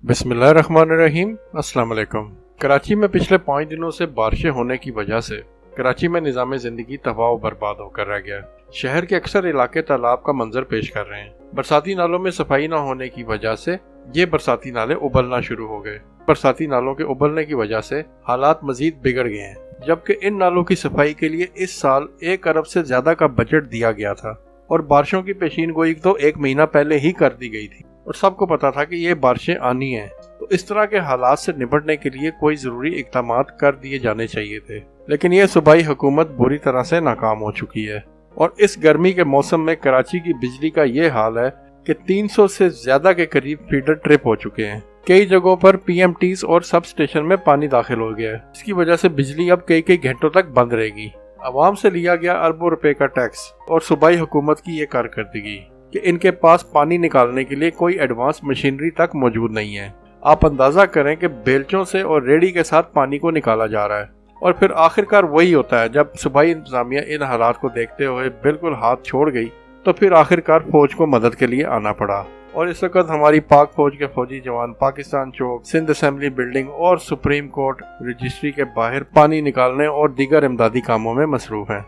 बिस्मिल्लाहिर्रहमानिर्रहीम। अस्सलाम वालेकुम। कराची में पिछले 5 दिनों से बारिशें होने की वजह से कराची में निज़ाम ज़िंदगी तबाह व बर्बाद होकर रह गया। शहर के अक्सर इलाके तालाब का मंजर पेश कर रहे हैं। बरसाती नालों में सफाई न होने की वजह से ये बरसाती नाले उबलना शुरू हो गए। बरसाती नालों के उबलने की वजह से हालात मजीद बिगड़ गए हैं, जबकि इन नालों की सफाई के लिए इस साल 1 अरब से ज्यादा का बजट दिया गया था और बारिशों की पेशीन गोई तो 1 महीना पहले ही कर दी गई थी और सबको पता था कि ये बारिशें आनी हैं। तो इस तरह के हालात से निपटने के लिए कोई ज़रूरी इक़दामात कर दिए जाने चाहिए थे, लेकिन ये सूबाई हुकूमत बुरी तरह से नाकाम हो चुकी है। और इस गर्मी के मौसम में कराची की बिजली का ये हाल है कि 300 से ज़्यादा के करीब फीडर ट्रिप हो चुके हैं। कई जगहों पर PMTs और सब स्टेशन में पानी दाखिल हो गया है। इसकी वजह से बिजली अब कई घंटों तक बंद रहेगी। आवाम से लिया गया अरबों रुपए का टैक्स और सूबाई हुकूमत की ये कारकर्दगी कि इनके पास पानी निकालने के लिए कोई एडवांस मशीनरी तक मौजूद नहीं है। आप अंदाजा करें कि बेलचों से और रेडी के साथ पानी को निकाला जा रहा है और फिर आखिरकार वही होता है, जब सूबाई इंतजामिया इन हालात को देखते हुए बिल्कुल हाथ छोड़ गई तो फिर आखिरकार फौज को मदद के लिए आना पड़ा। और इस वक्त हमारी पाक फौज के फौजी जवान पाकिस्तान चौक, सिंध असेंबली बिल्डिंग और सुप्रीम कोर्ट रजिस्ट्री के बाहर पानी निकालने और दीगर इमदादी कामों में मसरूफ हैं।